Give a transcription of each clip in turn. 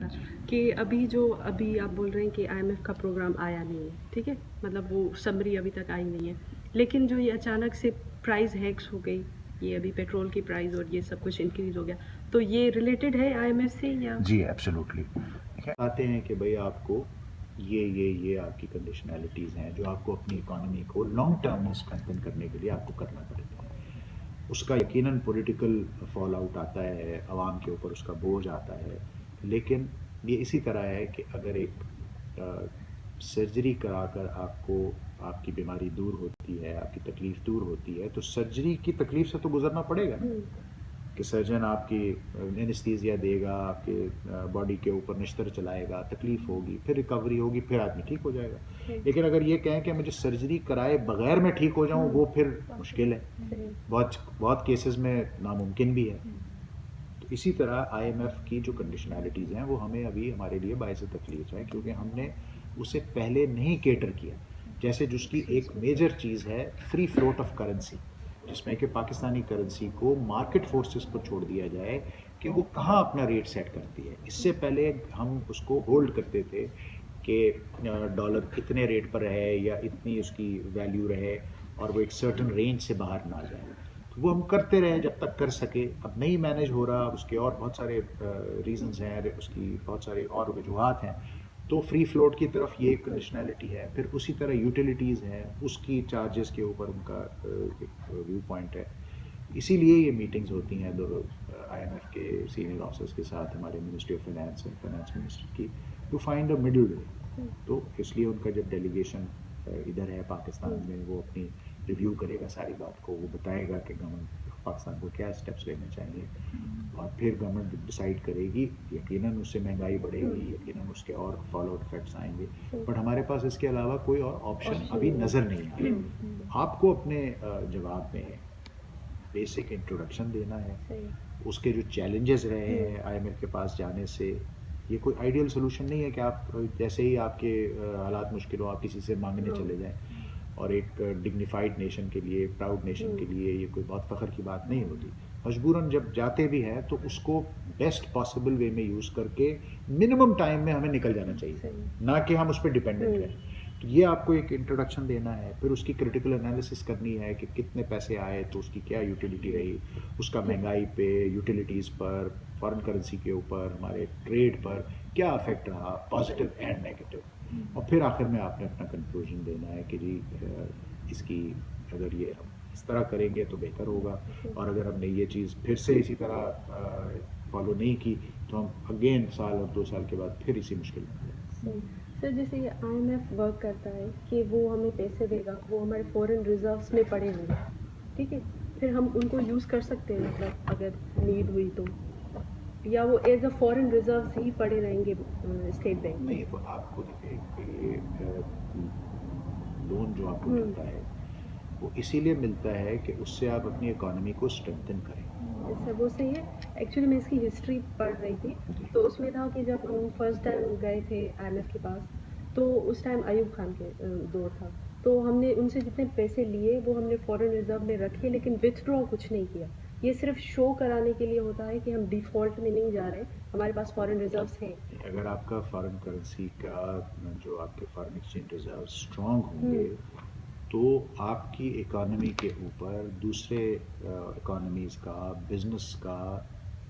था कि अभी आप बोल रहे हैं कि आईएमएफ का प्रोग्राम आया नहीं है, ठीक है, मतलब वो समरी अभी तक आई नहीं है, लेकिन जो ये अचानक से प्राइस हैक्स हो गई, ये अभी पेट्रोल की प्राइस और ये सब कुछ इंक्रीज हो गया, तो ये रिलेटेड है आईएमएफ से या? जी एब्सोल्युटली। आते हैं कि भाई आपको ये आपकी कंडीशनैलिटीज़ हैं जो आपको अपनी इकोनॉमी को लॉन्ग टर्म में स्ट्रेंथन करने के लिए आपको करना पड़ेगा। उसका यकीनन पॉलिटिकल फॉल आउट आता है, आवाम के ऊपर उसका बोझ आता है, लेकिन ये इसी तरह है कि अगर एक सर्जरी कराकर आपको आपकी बीमारी दूर होती है, आपकी तकलीफ़ दूर होती है, तो सर्जरी की तकलीफ़ से तो गुजरना पड़ेगा ना, कि सर्जन आपकी एनेस्थीसिया देगा, आपके बॉडी के ऊपर निश्तर चलाएगा, तकलीफ़ होगी, फिर रिकवरी होगी, फिर आदमी ठीक हो जाएगा। लेकिन अगर ये कहें कि मुझे सर्जरी कराए बगैर मैं ठीक हो जाऊँ, वो फिर मुश्किल है, बहुत बहुत केसेस में नामुमकिन भी है। तो इसी तरह आईएमएफ की जो कंडीशनैलिटीज़ हैं वो हमें अभी हमारे लिए बायस तकलीफ़ है, क्योंकि हमने उसे पहले नहीं केटर किया। जैसे जिसकी एक मेजर चीज़ है फ्री फ्लोट ऑफ करेंसी, जिसमें कि पाकिस्तानी करेंसी को मार्केट फोर्सेस पर छोड़ दिया जाए कि वो कहाँ अपना रेट सेट करती है। इससे पहले हम उसको होल्ड करते थे कि डॉलर इतने रेट पर रहे या इतनी उसकी वैल्यू रहे और वो एक सर्टन रेंज से बाहर ना जाए, तो वो हम करते रहे जब तक कर सके। अब नहीं मैनेज हो रहा, अब उसके और बहुत सारे रीजंस हैं, उसकी बहुत सारे और वजूहत हैं, तो फ्री फ्लोट की तरफ ये एक कंडीशनैलिटी है। फिर उसी तरह यूटिलिटीज़ हैं, उसकी चार्जेस के ऊपर उनका एक व्यू पॉइंट है। इसीलिए ये मीटिंग्स होती हैं दो आईएमएफ के सीनियर ऑफिसर्स के साथ, हमारे ministry of finance and finance minister की, to find a middle way. तो इसलिए उनका जब डेलीगेशन इधर है पाकिस्तान में, वो अपनी रिव्यू करेगा सारी बात को, वो बताएगा कि गवर्नमेंट पाकिस्तान को क्या स्टेप्स लेने चाहिए, और फिर गवर्नमेंट डिसाइड करेगी। यकीनन उससे महंगाई बढ़ेगी, यकीनन उसके और फॉलो आउट इफेक्ट्स आएंगे, बट हमारे पास इसके अलावा कोई और ऑप्शन अभी नज़र नहीं आ रहा। आपको अपने जवाब में बेसिक इंट्रोडक्शन देना है, उसके जो चैलेंजेस रहे हैं आईएमएफ के पास जाने से। ये कोई आइडियल सोल्यूशन नहीं है कि आप जैसे ही आपके हालात मुश्किल हो आप किसी से मांगने चले जाएं, और एक डिग्निफाइड नेशन के लिए, प्राउड नेशन के लिए ये कोई बहुत फ़ख्र की बात नहीं होती। मजबूरन जब जाते भी हैं तो उसको बेस्ट पॉसिबल वे में यूज़ करके मिनिमम टाइम में हमें निकल जाना चाहिए, ना कि हम उस पर डिपेंडेंट रहें। तो ये आपको एक इंट्रोडक्शन देना है, फिर उसकी क्रिटिकल एनालिसिस करनी है कि कितने पैसे आए तो उसकी क्या यूटिलिटी रही, उसका महंगाई पे, यूटिलिटीज़ पर, फॉरेन करेंसी के ऊपर, हमारे ट्रेड पर क्या इफेक्ट रहा, पॉजिटिव एंड नेगेटिव। और फिर आखिर में आपने अपना कंक्लूजन देना है कि जी इसकी अगर ये हम इस तरह करेंगे तो बेहतर होगा, और अगर हमने ये चीज़ फिर से इसी तरह फॉलो नहीं की तो हम अगेन साल और 2 साल के बाद फिर इसी मुश्किल में आ जाएंगे। सर जैसे ये आईएमएफ वर्क करता है कि वो हमें पैसे देगा, वो हमारे फॉरेन रिजर्व्स में पड़े होंगे, ठीक है, फिर हम उनको यूज़ कर सकते हैं, मतलब अगर नीड हुई तो, या वो एज अ फॉरेन रिजर्व्स ही पड़े रहेंगे स्टेट बैंक में? नहीं, तो आपको देखिए ये लोन जो आपको मिलता है वो इसीलिए मिलता है कि उससे आप अपनी इकोनॉमी को स्ट्रेंथन करें। सर वो सही है। एक्चुअली मैं इसकी हिस्ट्री पढ़ रही थी, तो उसमें था कि जब हम फर्स्ट टाइम गए थे आईएमएफ के पास, तो उस टाइम अयूब खान के दौर था, तो हमने उनसे जितने पैसे लिए वो हमने फॉरेन रिजर्व में रखे, लेकिन विथड्रॉ कुछ नहीं किया। ये सिर्फ शो कराने के लिए होता है कि हम डिफ़ॉल्ट में नहीं जा रहे, हमारे पास फॉरेन रिजर्व्स हैं। अगर आपका फॉरेन करेंसी का जो आपके फॉरेन एक्सचेंज रिजर्व स्ट्रांग होंगे तो आपकी इकोनॉमी के ऊपर दूसरे इकोनॉमीज़ का, बिजनेस का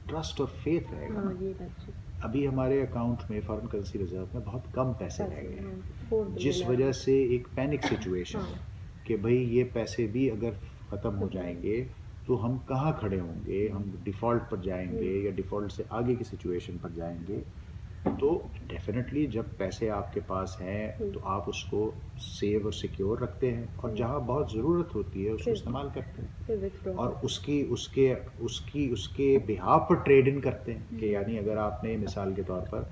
ट्रस्ट और फेथ रहेगा हाँ, ना। ये बात अभी हमारे अकाउंट में फॉरेन करेंसी रिजर्व में बहुत कम पैसे रह पैसे, गए हाँ, हैं, 4 जिस बिलियन वजह अराउंड। से एक पैनिक सिचुएशन हाँ, है कि भाई ये पैसे भी अगर ख़त्म हो जाएंगे तो हम कहाँ खड़े होंगे, हम डिफ़ॉल्ट पर जाएंगे या डिफ़ॉल्ट से आगे की सिचुएशन पर जाएंगे। तो डेफिनेटली जब पैसे आपके पास हैं तो आप उसको सेव और सिक्योर रखते हैं, और जहाँ बहुत ज़रूरत होती है उसको इस्तेमाल करते हैं, फिर विथड्रॉ और करते उसकी उसके उसकी उसके बिहाफ पर ट्रेड इन करते हैं। कि यानी अगर आपने मिसाल के तौर पर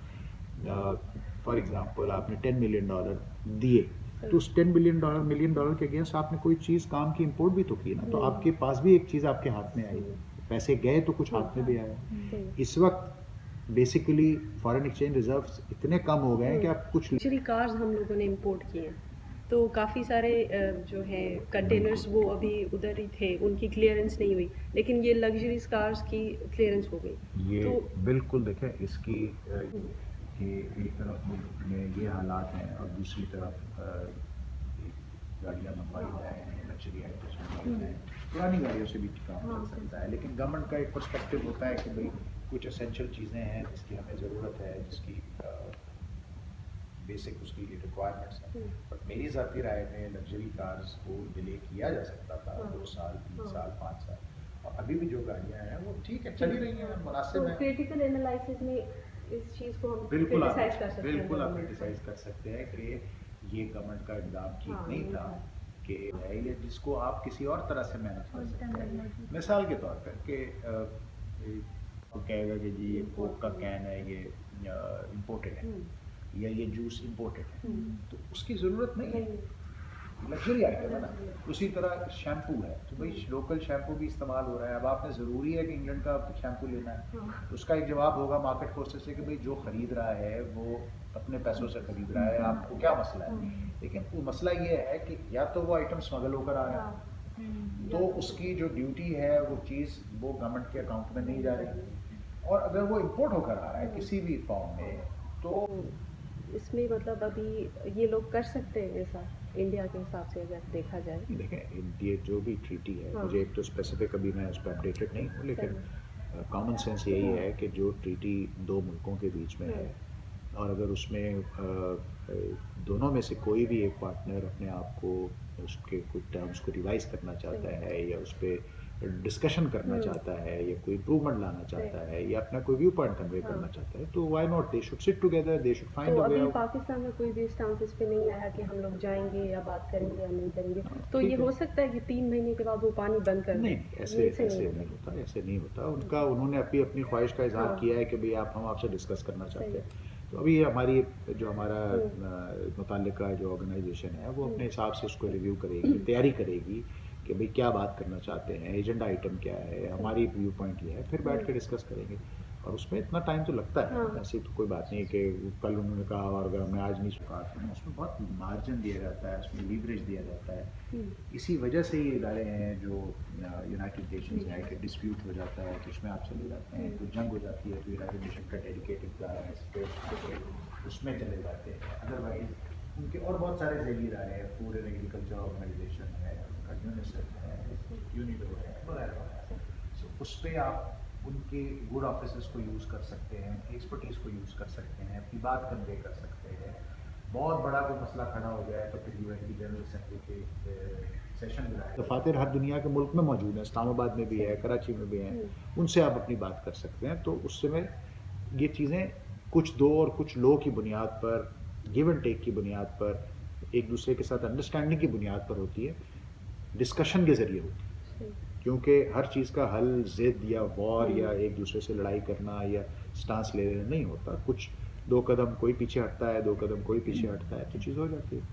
फॉर एग्जांपल आपने $10 मिलियन दिए, तो उस $10 मिलियन के अगेंस्ट आपने कोई चीज़ काम की इंपोर्ट भी तो की ना, तो आपके पास भी एक चीज़ आपके हाथ में आई, पैसे गए तो कुछ हाथ में भी आया। इस वक्त बेसिकली फॉरेन एक्सचेंज रिजर्व्स इतने कम हो गए हैं कि आप कुछ लग्जरी कार्स हम लोगों ने इंपोर्ट किए हैं, तो काफ़ी सारे जो है कंटेनर्स वो अभी उधर ही थे, उनकी क्लियरेंस नहीं हुई, लेकिन ये लग्जरी कार्स की क्लियरेंस हो गई। ये तो बिल्कुल देखें इसकी कि एक तरफ मुल्क में ये हालात हैं और दूसरी तरफ गाड़ियाँ मंगवाई जाए, लग्जरी आइटम्स मंगवाई जाए, पुरानी गाड़ियों से भी काम चल सकता है। लेकिन गवर्नमेंट का एक पर्सपेक्टिव होता है कि भाई कुछ एसेंशियल चीज़ें हैं जिसकी हमें ज़रूरत है, जिसकी बेसिक उसकी रिक्वायरमेंट्स हैं। बट मेरी ज़ाती राय में लग्जरी कार्स को डिले किया जा सकता था 2 साल, 3 साल, 5 साल, और अभी भी जो गाड़ियाँ हैं वो ठीक है, चली रही हैं, मुनासिब तो हैं। क्रिटिकल एनालिसिस में इस चीज़ को हम बिल्कुल आप क्रिटिसाइज कर सकते हैं बिल्कुल आप गवर्नमेंट को। क्रिटिसाइज़ कर सकते हैं कि ये गवर्नमेंट का इक़दाम ठीक हाँ, नहीं नहीं था, था। कि है ये जिसको आप किसी और तरह से मैनेज कर सकते हैं। मिसाल के तौर पर कि वो कहेगा कि जी ये कोक का कैन है, ये इम्पोर्टेड है, या ये जूस इम्पोर्टेड है, तो उसकी ज़रूरत नहीं है, लग्जरी आइटम है ना। उसी तरह शैम्पू है, तो भाई लोकल शैम्पू भी इस्तेमाल हो रहा है। अब आपने ज़रूरी है कि इंग्लैंड का शैम्पू लेना है, तो उसका एक जवाब होगा मार्केट फोर्सेस से कि भाई जो ख़रीद रहा है वो अपने पैसों से ख़रीद रहा है, आपको क्या मसला है। लेकिन वो मसला ये है कि या तो वो आइटम स्मगल होकर आ रहा है, तो उसकी जो ड्यूटी है वो चीज़ वो गवर्नमेंट के अकाउंट में नहीं जा रही, और अगर वो इम्पोर्ट होकर आ रहा है किसी भी फॉर्म में, तो इसमें मतलब अभी ये लोग कर सकते हैं ऐसा इंडिया के हिसाब से अगर देखा जाए। देखें ये जो भी ट्रीटी है, मुझे एक तो स्पेसिफिक अभी मैं उस पर अपडेटेड नहीं हूँ, लेकिन कॉमन सेंस यही है कि जो ट्रीटी दो मुल्कों के बीच में है, और अगर उसमें दोनों में से कोई भी एक पार्टनर अपने आप को उसके कुछ टर्म्स को रिवाइज करना चाहता है, या उस पर डिस्कशन करना चाहता है, या कोई इम्प्रूवमेंट लाना चाहता है, या अपना कोई व्यू पॉइंट कन्वे करना चाहता है, तो why not, they should sit together, they should find तो अ वे अभी आउट। पाकिस्तान में कोई भी स्टांस इस पे नहीं आया कि हम लोग जाएंगे या बात करेंगे या नहीं करेंगे, तो ये ठीक है। हो सकता है कि 3 महीने के बाद वो पानी बंद कर नहीं, दें। ऐसे ये ऐसे नहीं होता, ऐसे नहीं होता। उनका उन्होंने अपनी ख्वाहिश का इजहार किया है कि भाई हम आपसे डिस्कस करना चाहते हैं, तो अभी हमारी जो हमारा मुताल्लिका जो ऑर्गेनाइजेशन है वो अपने हिसाब से उसको रिव्यू करेगी, तैयारी करेगी कि भाई क्या बात करना चाहते हैं, एजेंडा आइटम क्या है, हमारी व्यू पॉइंट ये है, फिर बैठ के डिस्कस करेंगे। और उसमें इतना टाइम तो लगता है, ऐसी तो कोई बात नहीं कि कल उन्होंने कहा और अगर मैं आज नहीं सुखा, उसमें बहुत मार्जिन दिया जाता है, उसमें लीवरेज दिया जाता है। इसी वजह से ये इदारे हैं जो यूनाइटेड नेशंस है कि डिस्प्यूट हो जाता है तो उसमें आप चले जाते हैं, तो जंग हो जाती है तो यूनाइटेड नेशन का डेडिकेटेड इदारा है उसमें चले जाते हैं। अदरवाइज उनके और बहुत सारे ज़ैली इदारे हैं, फूड एंड एग्रीकल्चर ऑर्गेनाइजेशन है, उनका यूनिसेफ है, यूनिडो है, वगैरह। सो उस पर आप उनके गुड ऑफिसर्स को यूज़ कर सकते हैं, एक्सपर्टीज़ को यूज़ कर सकते हैं, अपनी बात कन्वे कर सकते हैं। बहुत बड़ा कोई मसला खड़ा हो गया है तो फिर यूएन की जनरल असेंबली के सेशन बुलाए। दफातर हर दुनिया के मुल्क में मौजूद हैं, इस्लामाबाद में भी है, कराची में भी हैं, उनसे आप अपनी बात कर सकते हैं। तो उस समय ये चीज़ें कुछ दो और कुछ लो की बुनियाद पर, गिव एंड टेक की बुनियाद पर, एक दूसरे के साथ अंडरस्टैंडिंग की बुनियाद पर होती है, डिस्कशन के ज़रिए होती है। क्योंकि हर चीज़ का हल ज़िद या वॉर या एक दूसरे से लड़ाई करना या स्टांस ले लेना नहीं होता। कुछ 2 कदम कोई पीछे हटता है, 2 कदम कोई पीछे हटता है, तो चीज़ हो जाती है।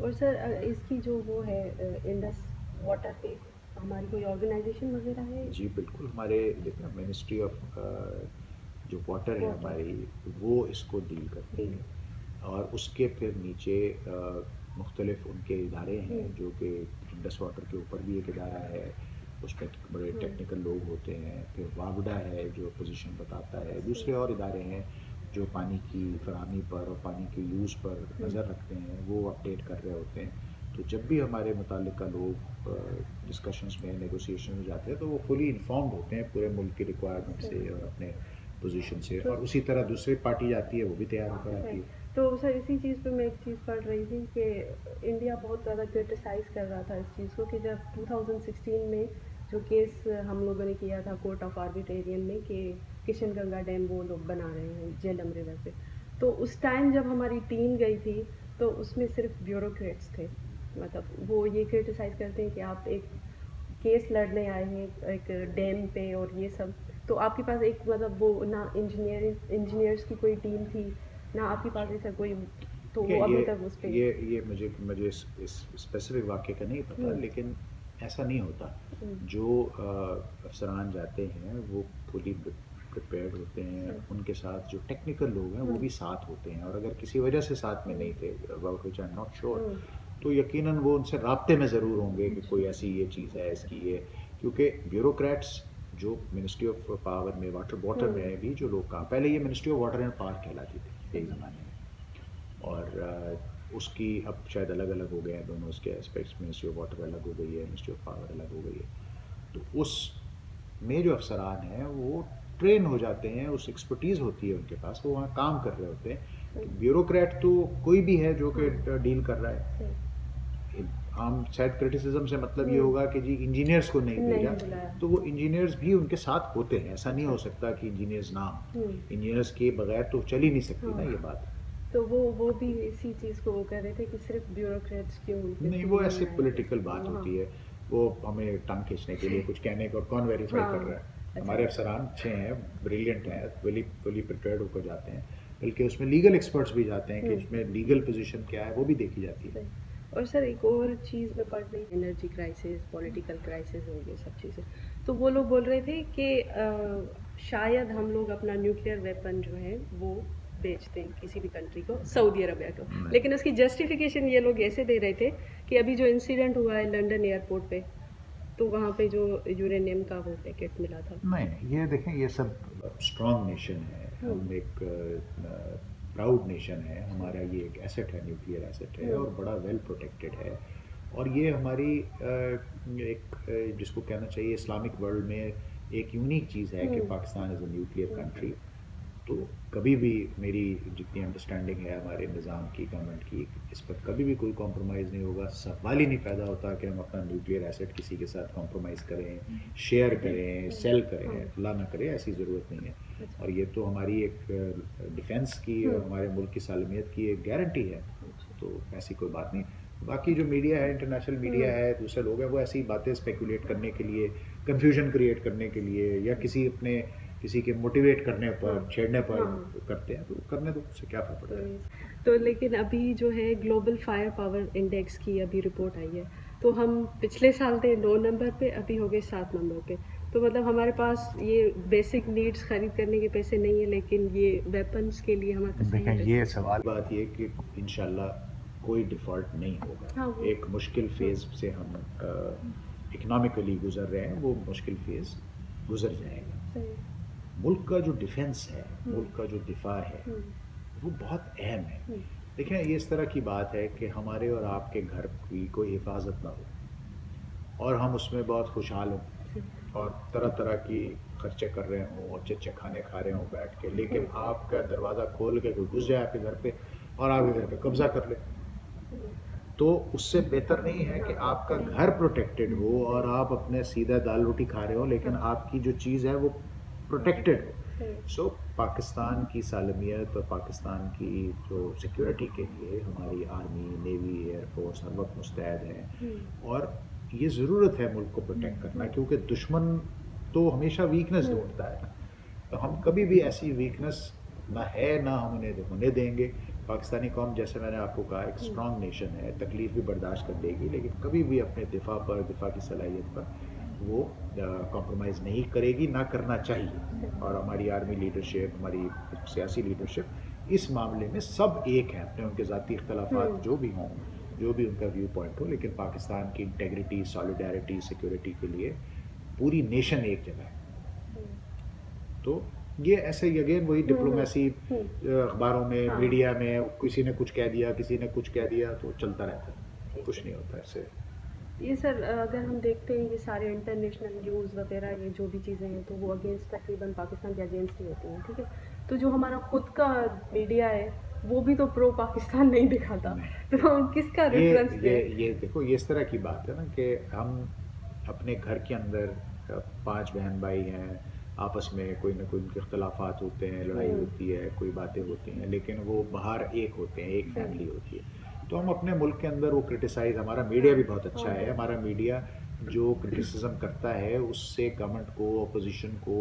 और सर इसकी जो वो है इंडस वाटर पे हमारी कोई ऑर्गेनाइजेशन वगैरह है? जी बिल्कुल, हमारे देखना मिनिस्ट्री ऑफ जो वाटर है हमारी, वो इसको डील करती है, और उसके फिर नीचे मुख्तलिफ उनके इदारे हैं जो कि इंडस वाटर के ऊपर भी एक इदारा है, उसमें बड़े टेक्निकल लोग होते हैं। फिर वावडा है जो पोजीशन बताता है, दूसरे और इदारे हैं जो पानी की फराहमी पर और पानी के यूज़ पर नज़र रखते हैं, वो अपडेट कर रहे होते हैं। तो जब भी हमारे मुताल्लिका लोग डिस्कशंस में, नेगोशिएशन में जाते हैं तो वो फुली इन्फॉर्म्ड होते हैं पूरे मुल्क की रिक्वायरमेंट से और अपने पोजीशन से, और उसी तरह दूसरी पार्टी जाती है वो भी तैयार होकर आती है। तो सर इसी चीज़ पे मैं एक चीज़ पढ़ रही थी कि इंडिया बहुत ज़्यादा क्रिटिसाइज़ कर रहा था इस चीज़ को कि जब 2016 में जो केस हम लोगों ने किया था कोर्ट ऑफ आर्बिट्रेरियन में कि किशन गंगा डैम वो लोग बना रहे हैं झेलम रिवर पे, तो उस टाइम जब हमारी टीम गई थी तो उसमें सिर्फ ब्यूरोक्रेट्स थे। मतलब वो ये क्रिटिसाइज़ करते हैं कि आप एक केस लड़ने आए हैं एक डैम पे और ये सब, तो आपके पास एक मतलब वो ना इंजीनियर्स की कोई टीम थी ना आपके पास ऐसा कोई, तो वो अभी तक उस पे ये मुझे इस स्पेसिफिक वाक़े का नहीं पता, लेकिन ऐसा नहीं होता। जो अफसरान जाते हैं वो फुली प्रिपेयर्ड होते हैं, उनके साथ जो टेक्निकल लोग हैं वो भी साथ होते हैं, और अगर किसी वजह से साथ में नहीं थे, about which I am not sure, तो यकीनन वो उनसे राब्ते में ज़रूर होंगे कि कोई ऐसी ये चीज़ है, इसकी ये, क्योंकि ब्यूरोक्रेट्स जो मिनिस्ट्री ऑफ पावर में वाटर में भी जो लोग काम, पहले ये ministry of water and power कहलाती थी एक ज़माने में, और उसकी अब शायद अलग अलग हो गए हैं दोनों उसके एस्पेक्ट्स, मिनिस्ट्री ऑफ वाटर अलग हो गई है, मिनिस्ट्री ऑफ पावर अलग हो गई है। तो उस में जो अफसरान हैं वो ट्रेन हो जाते हैं, उस एक्सपर्टीज़ होती है उनके पास, वो वहाँ काम कर रहे होते हैं। ब्यूरोक्रेट तो कोई भी है जो कि डील कर रहा है। हम शायद क्रिटिसिज्म से मतलब ये होगा कि जी इंजीनियर्स को नहीं भेजा, तो वो इंजीनियर्स भी उनके साथ होते हैं, ऐसा नहीं हो सकता कि इंजीनियर्स ना हो, इंजीनियर्स के बगैर तो चल ही नहीं सकती ना ये बात। तो वो भी इसी चीज़ को वो कर रहे थे कि सिर्फ ब्यूरोक्रेट्स क्यों उनके नहीं, वो ऐसे पॉलिटिकल बात होती है, वो हमें टांग खींचने के लिए कुछ कहने को, कौन वेरीफाई कर रहा है। हमारे अफसरान अच्छे हैं, ब्रिलियंट हैं, फुली प्रिपेयर्ड होकर जाते हैं, बल्कि उसमें लीगल एक्सपर्ट्स भी जाते हैं कि उसमें लीगल पोजीशन क्या है वो भी देखी जाती है। और सर एक और चीज़ में पढ़ रही, एनर्जी क्राइसिस, पॉलिटिकल क्राइसिस हो गए सब चीज़ें, तो वो लोग बोल रहे थे कि शायद हम लोग अपना न्यूक्लियर वेपन जो है वो बेचते हैं किसी भी कंट्री को, सऊदी अरबिया को, लेकिन उसकी जस्टिफिकेशन ये लोग ऐसे दे रहे थे कि अभी जो इंसिडेंट हुआ है लंदन एयरपोर्ट पे, तो वहाँ पे जो यूरेनियम का वो पैकेट मिला था। नहीं, ये देखें, ये सब स्ट्रॉन्ग नेशन है, हम एक प्राउड नेशन है, हमारा ये एक एसेट है, न्यूक्लियर एसेट है, और बड़ा वेल प्रोटेक्टेड है। और ये हमारी एक जिसको कहना चाहिए इस्लामिक वर्ल्ड में एक यूनिक चीज़ है कि Pakistan is a nuclear country. तो कभी भी मेरी जितनी अंडरस्टैंडिंग है हमारे निज़ाम की, गवर्नमेंट की, इस पर कभी भी कोई कॉम्प्रोमाइज़ नहीं होगा। सवाल ही नहीं पैदा होता कि हम अपना न्यूक्लियर एसेट किसी के साथ कॉम्प्रोमाइज़ करें, शेयर करें, सेल करें, फला ना करें, ऐसी ज़रूरत नहीं है। और ये तो हमारी एक डिफेंस की और हमारे मुल्क की सालमियत की एक गारंटी है, तो ऐसी कोई बात नहीं। बाकी जो मीडिया है, इंटरनेशनल मीडिया है, दूसरे लोग हैं, वो ऐसी बातें स्पेकुलेट करने के लिए, कन्फ्यूजन क्रिएट करने के लिए, या किसी के मोटिवेट करने पर, छेड़ने पर करते हैं, तो करने दो, उससे क्या फर्क पड़ता है। तो लेकिन अभी जो है ग्लोबल फायर पावर इंडेक्स की अभी रिपोर्ट आई है, तो हम पिछले साल थे 9 नंबर पे, अभी हो गए 7 नंबर पे। तो मतलब हमारे पास ये बेसिक नीड्स खरीद करने के पैसे नहीं है, लेकिन ये वेपन्स के लिए हमारे पास देखें, ये सवाल बात ये कि इंशाल्लाह कोई डिफ़ॉल्ट नहीं होगा। एक मुश्किल फेज़ से हम इकनॉमिकली गुजर रहे हैं, वो मुश्किल फेज़ गुजर जाएगा। मुल्क का जो डिफेंस है, मुल्क का जो दिफा है, वो बहुत अहम है। देखिए, ये इस तरह की बात है कि हमारे और आपके घर की कोई हिफाजत ना हो और हम उसमें बहुत खुशहाल हों और तरह तरह की खर्चे कर रहे हों, अच्छे अच्छे खाने खा रहे हों बैठ के, लेकिन आपका दरवाज़ा खोल के कोई घुस जाए आपके घर पे और आपके घर पे कब्जा कर ले, तो उससे बेहतर नहीं है कि आपका घर प्रोटेक्टेड हो और आप अपने सीधा दाल रोटी खा रहे हो, लेकिन आपकी जो चीज़ है वो प्रोटेक्टेड हो। सो पाकिस्तान की सालमियत और पाकिस्तान की जो सिक्योरिटी के लिए हमारी आर्मी, नेवी, एयरफोर्स हर वक्त मुस्तैद है, और ये ज़रूरत है मुल्क को प्रोटेक्ट करना, क्योंकि दुश्मन तो हमेशा वीकनेस ढूंढता है। तो हम कभी भी ऐसी वीकनेस ना है, ना हम उन्हें होने देंगे। पाकिस्तानी कौम, जैसे मैंने आपको कहा, एक स्ट्रॉन्ग नेशन है, तकलीफ भी बर्दाश्त कर लेगी, लेकिन कभी भी अपने दिफा पर, दिफा की सलाहियत पर वो कॉम्प्रोमाइज़ नहीं करेगी, ना करना चाहिए। और हमारी आर्मी लीडरशिप, हमारी सियासी लीडरशिप इस मामले में सब एक है, अपने उनके ज़ाती इख्तलाफात जो भी हों, जो भी उनका व्यू पॉइंट हो, लेकिन पाकिस्तान की इंटेग्रिटी, सॉलिडारिटी, सिक्योरिटी के लिए पूरी नेशन एक जगह है। तो ये ऐसे ही अगेन वही डिप्लोमेसी, अखबारों में, मीडिया में किसी ने कुछ कह दिया, किसी ने कुछ कह दिया, तो चलता रहता है, कुछ नहीं होता इससे। ये सर अगर हम देखते हैं ये सारे इंटरनेशनल न्यूज़ वगैरह, ये जो भी चीज़ें हैं, तो वो अगेंस्ट, तकरीबन पाकिस्तान के अगेंस्ट ही होती हैं, ठीक है। तो जो हमारा खुद का मीडिया है वो भी तो प्रो पाकिस्तान नहीं दिखाता, तो हम किसका रेफरेंस दें? ये देखो, ये इस तरह की बात है ना कि हम अपने घर के अंदर 5 बहन भाई हैं, आपस में कोई ना कोई उनके इख्तलाफात होते हैं, लड़ाई होती है, कोई बातें होती हैं, लेकिन वो बाहर एक होते हैं, एक फैमिली होती है। तो हम अपने मुल्क के अंदर वो क्रिटिसाइज़, हमारा मीडिया भी बहुत अच्छा है, हमारा मीडिया जो क्रिटिसिज्म करता है उससे गवर्नमेंट को, अपोजिशन को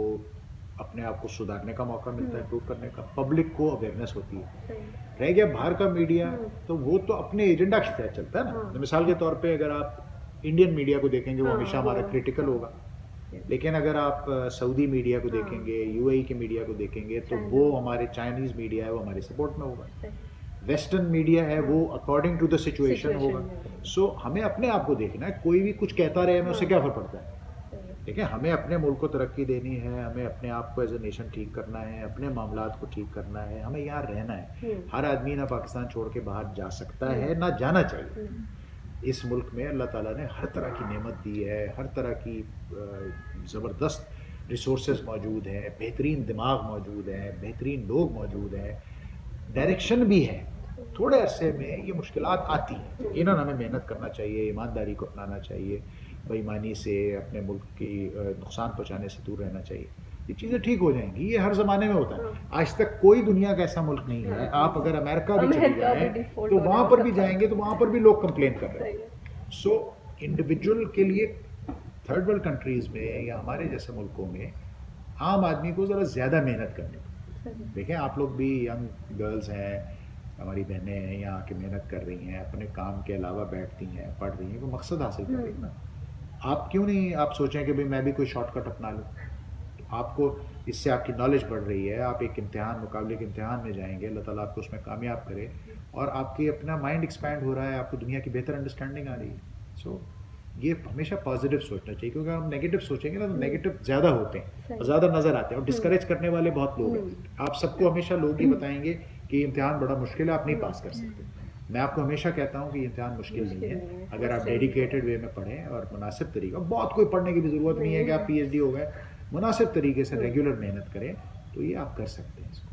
अपने आप को सुधारने का मौका मिलता है, प्रूव करने का, पब्लिक को अवेयरनेस होती है। रह गया बाहर का मीडिया, तो वो तो अपने एजेंडा के तहत चलता है ना। मिसाल के तौर पे अगर आप इंडियन मीडिया को देखेंगे, वो हमेशा हमारा क्रिटिकल होगा, लेकिन अगर आप सऊदी मीडिया को देखेंगे, यूएई के मीडिया को देखेंगे, तो वो हमारे चाइनीज़ मीडिया है, वो हमारे सपोर्ट में होगा। वेस्टर्न मीडिया है, वो अकॉर्डिंग टू द सिचुएशन होगा। सो हमें अपने आप को देखना है, कोई भी कुछ कहता रहे, हमें उससे क्या फ़र्क पड़ता है। ठीक है, हमें अपने मुल्क को तरक्की देनी है, हमें अपने आप को एज ए नेशन ठीक करना है, अपने मामलात को ठीक करना है, हमें यहाँ रहना है। हर आदमी ना पाकिस्तान छोड़ के बाहर जा सकता है ना जाना चाहिए। इस मुल्क में अल्लाह ताला ने हर तरह की नेमत दी है, हर तरह की ज़बरदस्त रिसोर्सेज मौजूद हैं, बेहतरीन दिमाग मौजूद हैं, बेहतरीन लोग मौजूद हैं, डायरेक्शन भी है। थोड़े अरसे में ये मुश्किलात आती हैं, यकीनन हमें मेहनत करना चाहिए, ईमानदारी को अपनाना चाहिए, बेईमानी से अपने मुल्क की नुकसान पहुँचाने से दूर रहना चाहिए। ये चीज़ें ठीक हो जाएंगी, ये हर ज़माने में होता है। आज तक कोई दुनिया का ऐसा मुल्क नहीं है, आप अगर अमेरिका भी चले जाएँ तो वहाँ पर भी जाएंगे तो वहाँ पर भी लोग कंप्लेन कर रहे हैं। सो इंडिविजुअल के लिए थर्ड वर्ल्ड कंट्रीज़ में या हमारे जैसे मुल्कों में आम आदमी को ज़रा ज़्यादा मेहनत करनी पड़ती है। देखें, आप लोग भी यंग गर्ल्स हैं, हमारी बहनें हैं, यहाँ आके मेहनत कर रही हैं, अपने काम के अलावा बैठती हैं, पढ़ रही हैं, कोई मकसद हासिल कर रही हैं ना। आप क्यों नहीं आप सोचें कि भाई मैं भी कोई शॉर्टकट अपना लूँ। आपको इससे आपकी नॉलेज बढ़ रही है, आप एक इम्तिहान मुकाबले के इम्तिहान में जाएंगे, अल्लाह ताला आपको उसमें कामयाब करे और आपकी अपना माइंड एक्सपैंड हो रहा है, आपको दुनिया की बेहतर अंडरस्टैंडिंग आ रही है। सो ये हमेशा पॉजिटिव सोचना चाहिए, क्योंकि हम नेगेटिव सोचेंगे ना तो नेगेटिव ज़्यादा होते हैं और ज़्यादा नज़र आते हैं और डिस्करेज करने वाले बहुत लोग हैं। आप सबको हमेशा लोग ही बताएंगे कि इम्तिहान बड़ा मुश्किल है, आप नहीं पास कर सकते। मैं आपको हमेशा कहता हूँ कि इम्तिहान मुश्किल नहीं है, अगर आप डेडिकेटेड वे में पढ़ें और मुनासिब तरीका, बहुत कोई पढ़ने की भी ज़रूरत नहीं है कि आप PhD हो गए, मुनासिब तरीके से रेगुलर मेहनत करें तो ये आप कर सकते हैं इसको।